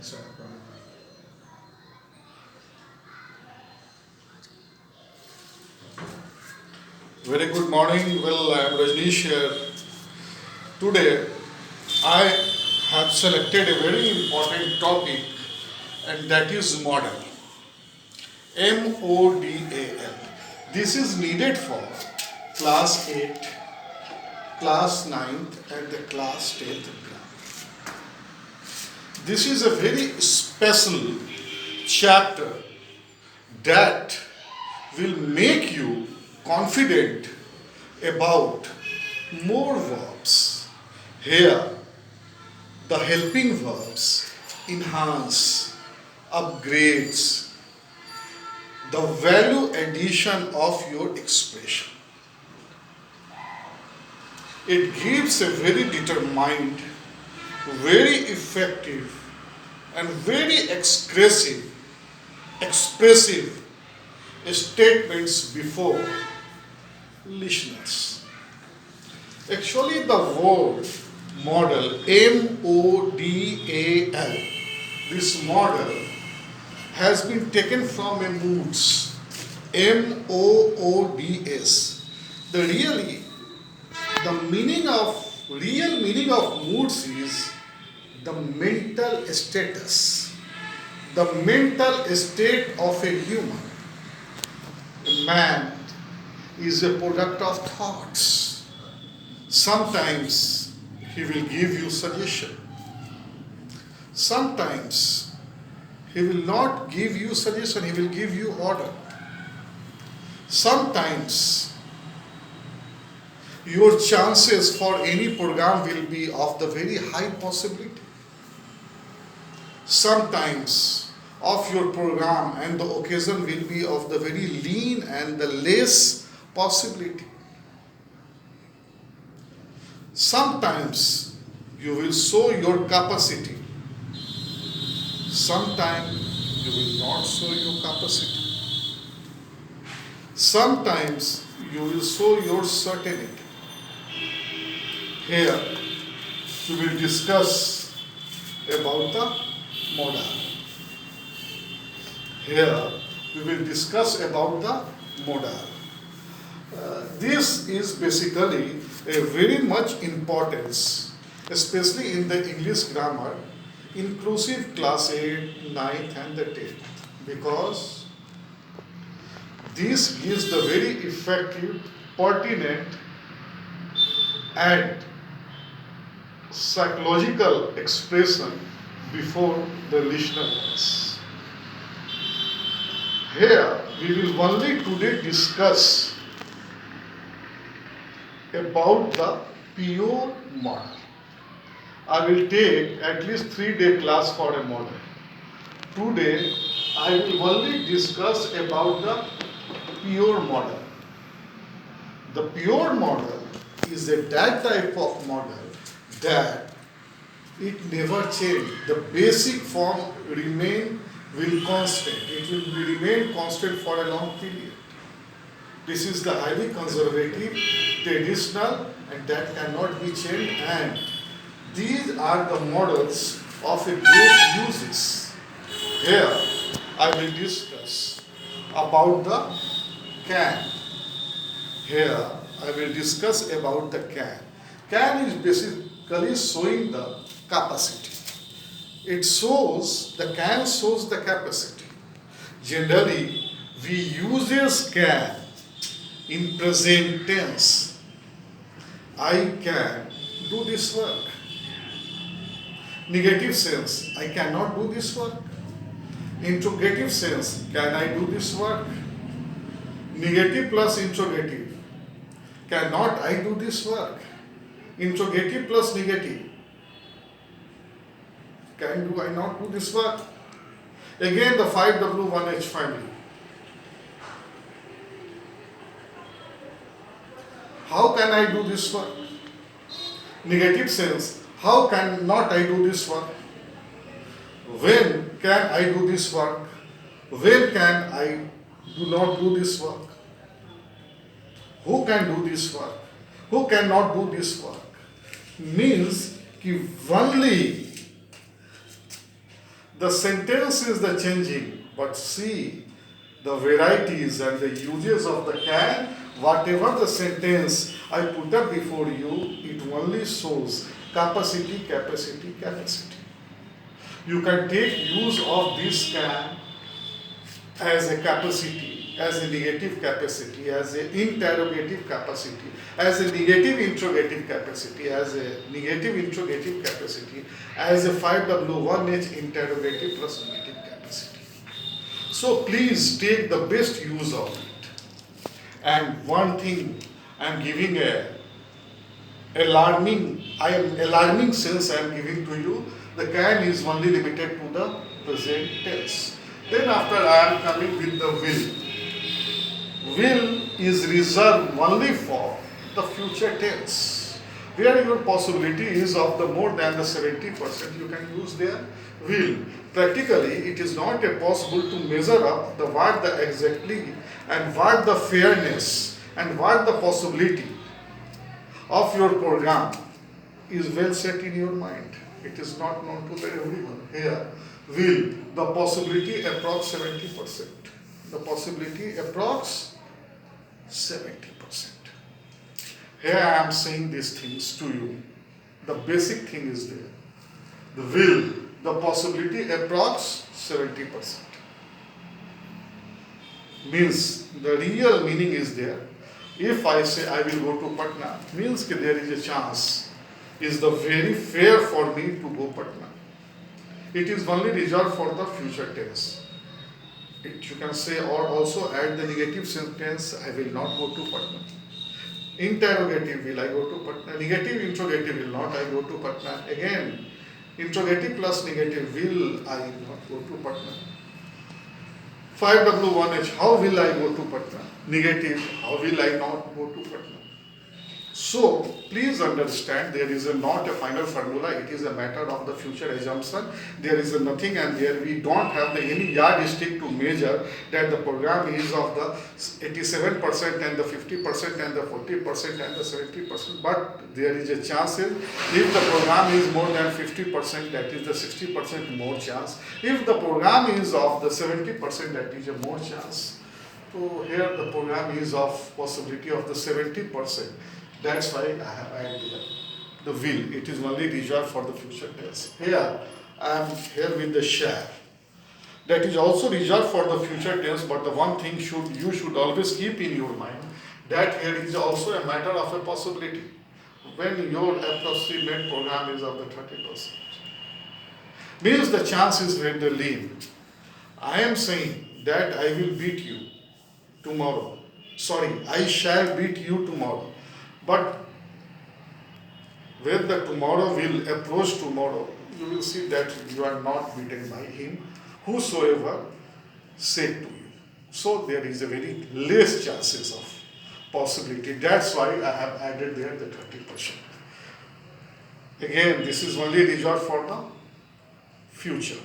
So, very good morning. Well, I am Rajneesh here. Today, I have selected a very important topic, and that is model. MODAL. This is needed for class 8, class 9th, and the class 10th exam. This is a very special chapter that will make you confident about more verbs. Here, the helping verbs enhance, upgrades the value addition of your expression. It gives a very determined, very effective, and very expressive statements before listeners. Actually, the word model, MODAL, this model has been taken from a moods, MOODS. The real meaning of moods is the mental status, the mental state of a human. A man is a product of thoughts. Sometimes he will give you suggestion. Sometimes he will not give you suggestion, he will give you order. Sometimes your chances for any program will be of the very high possibility. Sometimes of your program and the occasion will be of the very lean and the less possibility. Sometimes you will show your capacity. Sometimes you will not show your capacity. Sometimes you will show your certainty. Here we will discuss about the modal. Here we will discuss about the modal. This is basically a very much importance, especially in the English grammar, inclusive class 8, 9th and the 10th, because this gives the very effective, pertinent and psychological expression before the listeners. Here we will only today discuss about the pure model. I will take at least 3-day class for a model. Today I will only discuss about the pure model. The pure model is that type of model that it never change. The basic form will constant. It will remain constant for a long period. This is the highly conservative, traditional, and that cannot be changed. And these are the models of a great uses. Here I will discuss about the can. Here I will discuss about the can. Can is basically showing the capacity. The can shows the capacity. Generally, we use can in present tense. I can do this work. Negative sense, I cannot do this work. Interrogative sense, can I do this work? Negative plus interrogative, cannot I do this work? Interrogative plus negative, can do I not do this work? Again the 5W1H family. How can I do this work? Negative sense, how can not I do this work? When can I do this work? When can I do not do this work? Who can do this work? Who cannot do this work? Means कि only The sentence is the changing, but see the varieties and the uses of the can. Whatever the sentence I put up before you, it only shows capacity, capacity, capacity. You can take use of this can as a capacity, as a negative capacity, as an interrogative capacity, as a negative interrogative capacity, as a negative interrogative capacity, as a 5W1H interrogative plus negative capacity. So please take the best use of it. And one thing I am giving alarming sense I am giving to you, the can is only limited to the present tense. Then after I am coming with the will. Will is reserved only for the future tense. Where your possibility is of the more than the 70%, you can use their will. Practically, it is not possible to measure up the what the exactly and what the fairness and what the possibility of your program is well set in your mind. It is not known to everyone. Here, will, the possibility approx 70%. The possibility approx 70%. Here I am saying these things to you. The basic thing is there. The will, the possibility approx 70%. Means the real meaning is there. If I say I will go to Patna, means that there is a chance. Is the very fair for me to go Patna. It is only reserved for the future tense. You can say or also add the negative sentence, I will not go to Patna. Interrogative, will I go to Patna? Negative interrogative, will not I go to Patna? Again, interrogative plus negative, will I not go to Patna? 5W1H, how will I go to Patna? Negative, how will I not go to Patna? So, please understand there is not a final formula, it is a matter of the future assumption. There is nothing and there we don't have any yardstick to measure that the program is of the 87% and the 50% and the 40% and the 70%. But there is a chance if the program is more than 50%, that is the 60% more chance. If the program is of the 70%, that is a more chance. So here the program is of possibility of the 70%. That's why I have added the will. It is only reserved for the future tense. Here, I am here with the shall. That is also reserved for the future tense, but the one thing you should always keep in your mind, that here is also a matter of a possibility. When your approximate program is of the 30%. Means the chance is very lean. I am saying that I will beat you tomorrow. Sorry, I shall beat you tomorrow. But when the tomorrow will approach tomorrow, you will see that you are not beaten by him, whosoever said to you. So there is a very less chances of possibility. That's why I have added there the 30%. Again, this is only reserved for the future.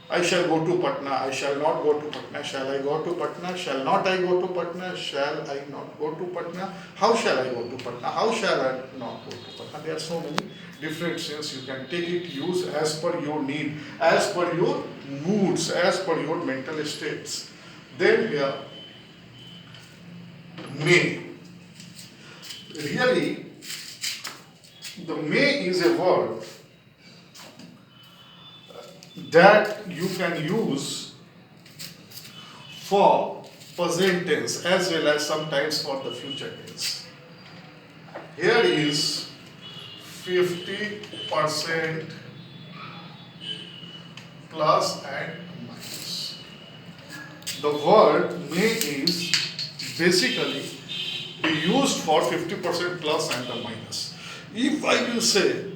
I shall go to Patna, I shall not go to Patna, shall I go to Patna, shall not I go to Patna, shall I not go to Patna, how shall I go to Patna, how shall I not go to Patna. There are so many different sense you can take it, use as per your need, as per your moods, as per your mental states. Then here, may. Really, the may is a word that you can use for present tense as well as sometimes for the future tense. Here is 50% plus and minus. The word may is basically used for 50% plus and the minus. If I will say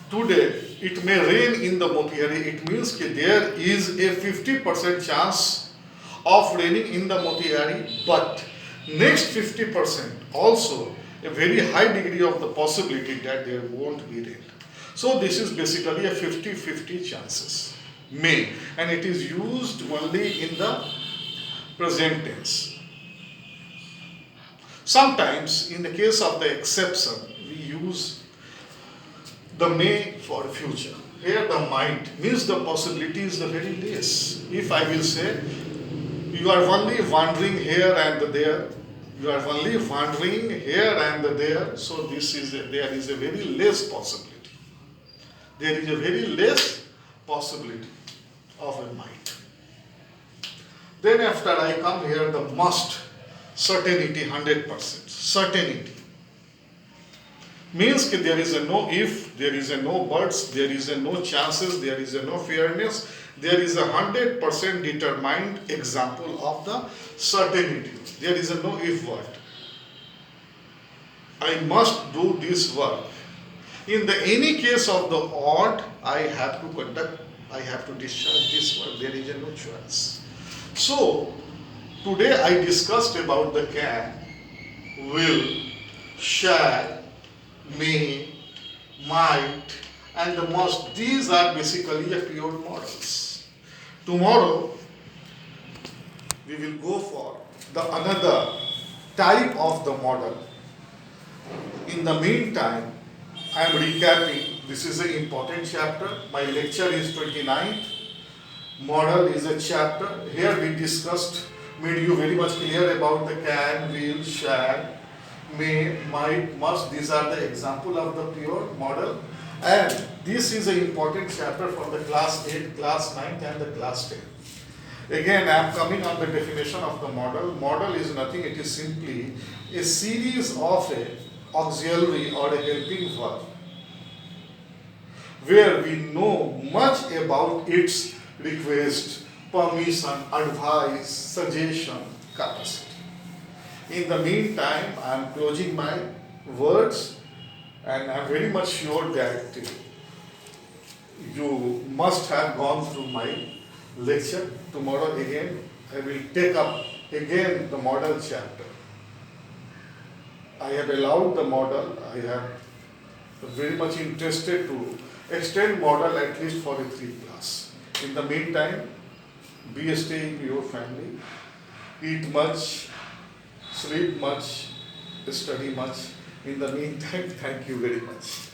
today it may rain in the Motihari, it means that there is a 50% chance of raining in the Motihari, but next 50% also a very high degree of the possibility that there won't be rain. So this is basically a 50-50 chances, may, and it is used only in the present tense. Sometimes in the case of the exception, we use the may for future. here the might means the possibility is the very less. If I will say, you are only wandering here and there, you are only wandering here and there, so there is a very less possibility. There is a very less possibility of a might. Then after I come here, the must, certainty, 100%. Certainty means that there is a no if, there is a no buts, there is a no chances, there is a no fairness, there is a 100% determined example of the certainty. There is a no if word. I must do this work. In the any case of the odd, I have to discharge this work. There is a no choice. So, today I discussed about the can, will, shall, may, might, and the must. These are basically a pure models. Tomorrow we will go for the another type of the model. In the meantime, I am recapping. This is an important chapter. My lecture is 29th. Model is a chapter. Here we discussed, made you very much clear about the can, will, shall, may, might, must. These are the example of the pure model. And this is an important chapter for the class 8, class 9 and the class 10. Again, I am coming on the definition of the model. Model is nothing, it is simply a series of a auxiliary or a helping verb where we know much about its request, permission, advice, suggestion, capacity. In the meantime, I am closing my words, and I am very much sure that you must have gone through my lecture. Tomorrow again, I will take up again the model chapter. I have allowed the model, I have very much interested to extend model at least for a 3 class. In the meantime, be staying in your family, eat much, sleep much, study much. In the meantime, thank you very much.